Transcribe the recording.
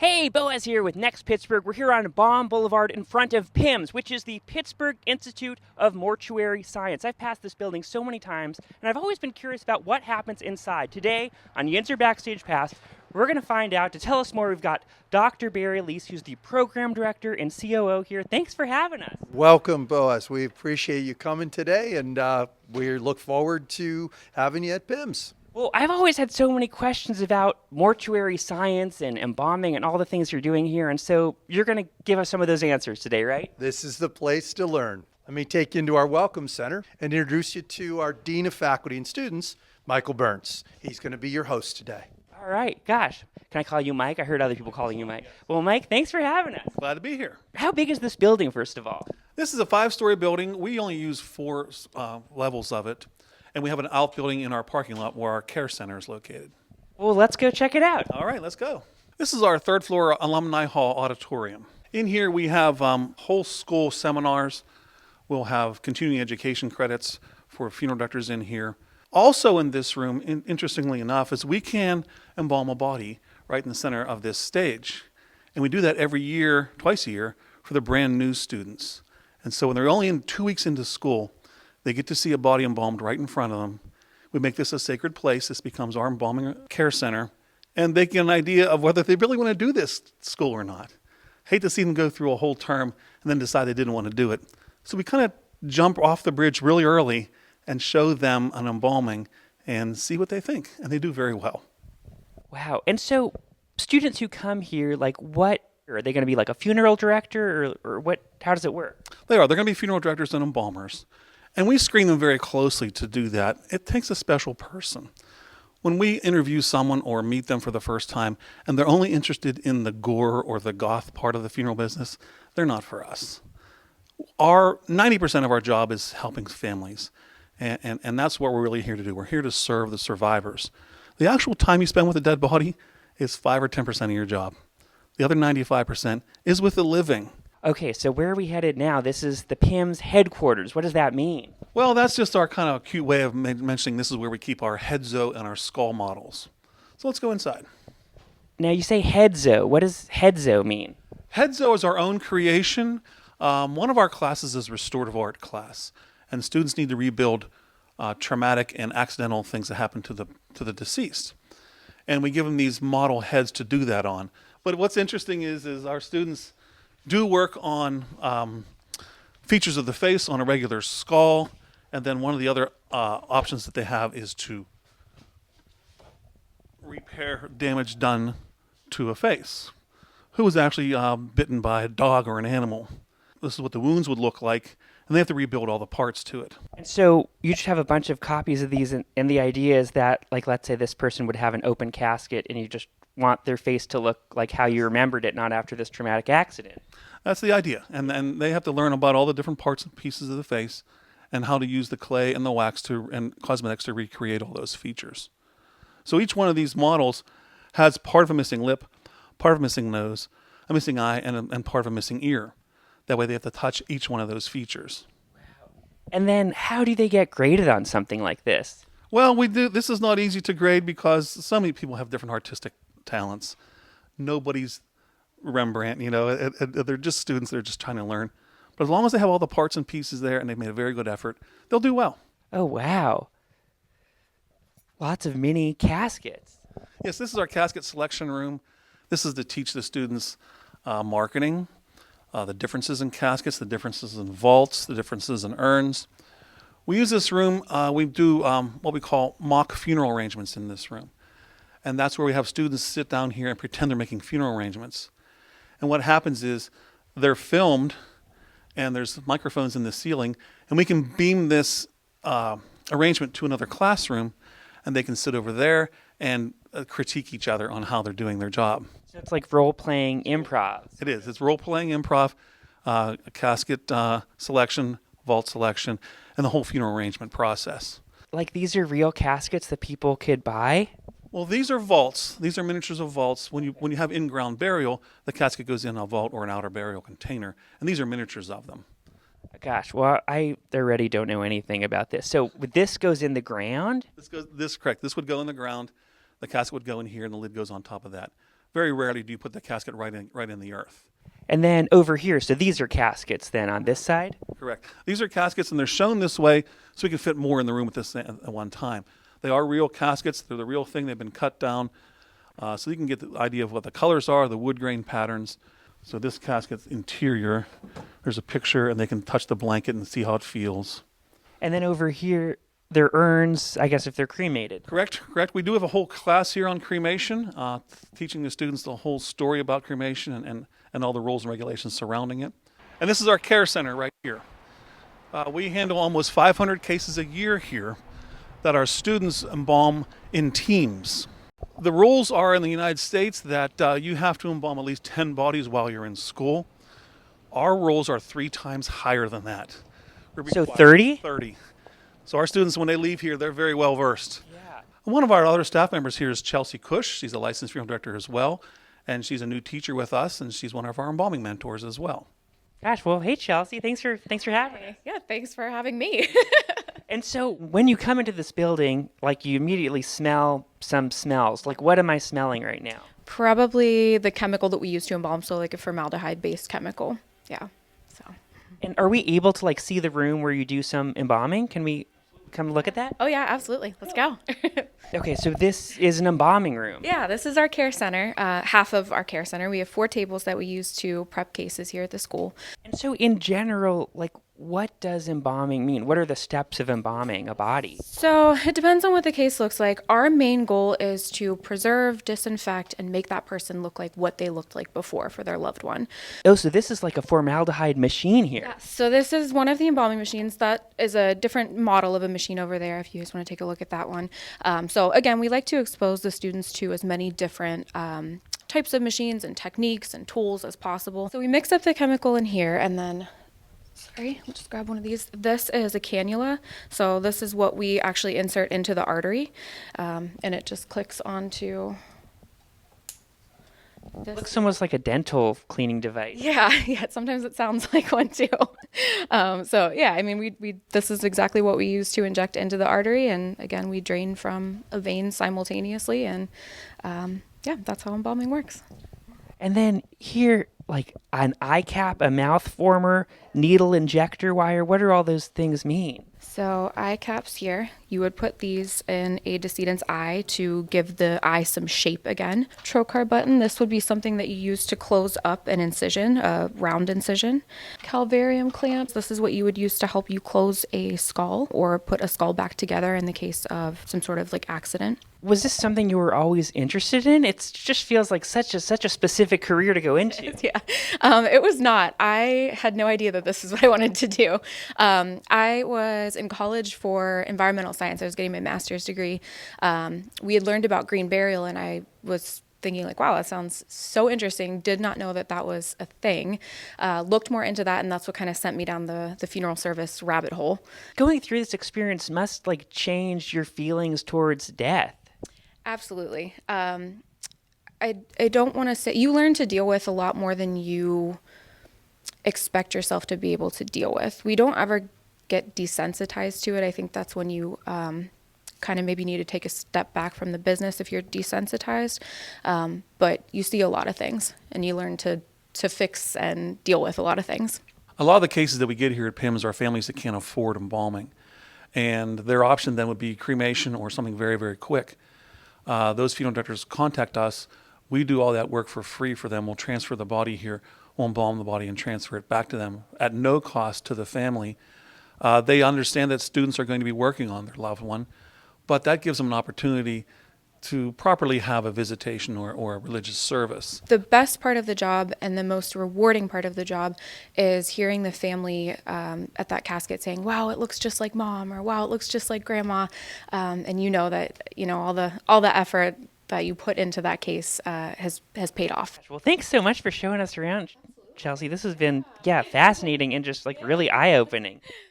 Hey, Boaz here with Next Pittsburgh. We're here on Baum Boulevard in front of PIMS, which is the Pittsburgh Institute of Mortuary Science. I've passed this building so many times, and I've always been curious about what happens inside. Today, on Yinzer Backstage Pass, we're going to find out. To tell us more, we've got Dr. Barry Lease, who's the program director and COO here. Thanks for having us. Welcome, Boaz. We appreciate you coming today, and we look forward to having you at PIMS. Well, I've always had so many questions about mortuary science and embalming and all the things you're doing here, and so you're going to give us some of those answers today, right? This is the place to learn. Let me take you into our Welcome Center and introduce you to our Dean of Faculty and Students, Michael Burns. He's going to be your host today. All right, gosh. Can I call you Mike? I heard other people calling you Mike. Well, Mike, thanks for having us. Glad to be here. How big is this building, first of all? This is a 5-story building. We only use 4 levels of it. And we have an outbuilding in our parking lot where our care center is located. Well, let's go check it out. All right, let's go. This is our 3rd floor Alumni Hall auditorium. In here we have whole school seminars. We'll have continuing education credits for funeral directors in here. Also in this room, interestingly enough, is we can embalm a body right in the center of this stage. And we do that every year, twice a year, for the brand new students. And so when they're only 2 weeks into school, they get to see a body embalmed right in front of them. We make this a sacred place. This becomes our embalming care center. And they get an idea of whether they really want to do this school or not. Hate to see them go through a whole term and then decide they didn't want to do it. So we kind of jump off the bridge really early and show them an embalming and see what they think. And they do very well. Wow. And so students who come here, like what, are they going to be like a funeral director or what? How does it work? They're going to be funeral directors and embalmers. And we screen them very closely to do that. It takes a special person. When we interview someone or meet them for the first time and they're only interested in the gore or the goth part of the funeral business, they're not for us. 90% of our job is helping families. And that's what we're really here to do. We're here to serve the survivors. The actual time you spend with a dead body is 5 or 10% of your job. The other 95% is with the living. Okay, so where are we headed now? This is the PIMS headquarters. What does that mean? Well, that's just our kind of cute way of mentioning this is where we keep our headzo and our skull models. So let's go inside. Now, you say headzo. What does headzo mean? Headzo is our own creation. One of our classes is restorative art class, and students need to rebuild traumatic and accidental things that happen to the deceased. And we give them these model heads to do that on. But what's interesting is our students do work on features of the face on a regular skull, and then one of the other options that they have is to repair damage done to a face. Who was actually bitten by a dog or an animal. This is what the wounds would look like, and they have to rebuild all the parts to it. And so you just have a bunch of copies of these, and the idea is that, like, let's say this person would have an open casket, and you just want their face to look like how you remembered it, not after this traumatic accident. That's the idea. And they have to learn about all the different parts and pieces of the face and how to use the clay and the wax and cosmetics to recreate all those features. So each one of these models has part of a missing lip, part of a missing nose, a missing eye, and part of a missing ear. That way they have to touch each one of those features. Wow. And then how do they get graded on something like this? Well, we do. This is not easy to grade because so many people have different artistic talents. Nobody's Rembrandt, they're just students that are just trying to learn. But as long as they have all the parts and pieces there and they've made a very good effort, they'll do well. Oh, wow. Lots of mini caskets. Yes, this is our casket selection room. This is to teach the students marketing, the differences in caskets, the differences in vaults, the differences in urns. We use this room, we do what we call mock funeral arrangements in this room. And that's where we have students sit down here and pretend they're making funeral arrangements. And what happens is they're filmed, and there's microphones in the ceiling, and we can beam this arrangement to another classroom, and they can sit over there and critique each other on how they're doing their job. So it's like role-playing improv. It is. It's role-playing improv, casket selection, vault selection, and the whole funeral arrangement process. Like these are real caskets that people could buy? Well, these are vaults. These are miniatures of vaults. When you have in-ground burial, the casket goes in a vault or an outer burial container, and these are miniatures of them. Gosh, well, I already don't know anything about this. So this goes in the ground? Correct. This would go in the ground. The casket would go in here, and the lid goes on top of that. Very rarely do you put the casket right in the earth. And then over here, so these are caskets then on this side? Correct. These are caskets, and they're shown this way so we can fit more in the room at one time. They are real caskets. They're the real thing. They've been cut down so you can get the idea of what the colors are, the wood grain patterns. So this casket's interior, there's a picture, and they can touch the blanket and see how it feels. And then over here, they're urns, I guess, if they're cremated. Correct. We do have a whole class here on cremation, teaching the students the whole story about cremation and all the rules and regulations surrounding it. And this is our care center right here. We handle almost 500 cases a year here that our students embalm in teams. The rules are in the United States that you have to embalm at least 10 bodies while you're in school. Our rules are 3 times higher than that. So 30? 30. So our students, when they leave here, they're very well versed. Yeah. One of our other staff members here is Chelsea Cush. She's a licensed funeral director as well, and she's a new teacher with us, and she's one of our embalming mentors as well. Gosh, well, hey Chelsea, thanks for having me. Yeah, thanks for having me. And so when you come into this building, like you immediately smell some smells. Like what am I smelling right now? Probably the chemical that we use to embalm, so like a formaldehyde-based chemical. Yeah. So. And are we able to like see the room where you do some embalming? Can we come look at that? Oh yeah, absolutely. Let's go. Okay, so this is an embalming room. Yeah, this is our care center. Half of our care center. We have 4 tables that we use to prep cases here at the school. And so in general, like what does embalming mean? What are the steps of embalming a body? So it depends on what the case looks like. Our main goal is to preserve, disinfect, and make that person look like what they looked like before for their loved one. Oh, so this is like a formaldehyde machine here. Yeah, so this is one of the embalming machines. That is a different model of a machine over there if you guys want to take a look at that one. So again, we like to expose the students to as many different types of machines and techniques and tools as possible. So we mix up the chemical in here and then sorry, we'll just grab one of these. This is a cannula. So this is what we actually insert into the artery. And it just clicks onto this. Looks almost like a dental cleaning device. Yeah, sometimes it sounds like one too. So yeah, I mean, we this is exactly what we use to inject into the artery. And again, we drain from a vein simultaneously. And yeah, that's how embalming works. And then here, like an eye cap, a mouth former, needle injector wire, what do all those things mean? So eye caps here, you would put these in a decedent's eye to give the eye some shape again. Trocar button, this would be something that you use to close up an incision, a round incision. Calvarium clamps, this is what you would use to help you close a skull or put a skull back together in the case of some sort of like accident. Was this something you were always interested in? It just feels like such a specific career to go into. Yeah, it was not. I had no idea that this is what I wanted to do. I was in college for environmental science. I was getting my master's degree. We had learned about green burial, and I was thinking like, wow, that sounds so interesting. Did not know that that was a thing. Looked more into that, and that's what kind of sent me down the funeral service rabbit hole. Going through this experience must like change your feelings towards death. Absolutely. I don't want to say, you learn to deal with a lot more than you expect yourself to be able to deal with. We don't ever get desensitized to it. I think that's when you kind of maybe need to take a step back from the business if you're desensitized. But you see a lot of things, and you learn to fix and deal with a lot of things. A lot of the cases that we get here at PIMS are families that can't afford embalming, and their option then would be cremation or something very, very quick. Those funeral directors contact us. We do all that work for free for them. We'll transfer the body here, we'll embalm the body and transfer it back to them at no cost to the family. They understand that students are going to be working on their loved one, but that gives them an opportunity to properly have a visitation or a religious service. The best part of the job and the most rewarding part of the job is hearing the family at that casket saying, wow, it looks just like mom, or wow, it looks just like grandma. And you know that, you know, all the effort that you put into that case has paid off. Well, thanks so much for showing us around, Chelsea. This has been, fascinating and just like really eye-opening.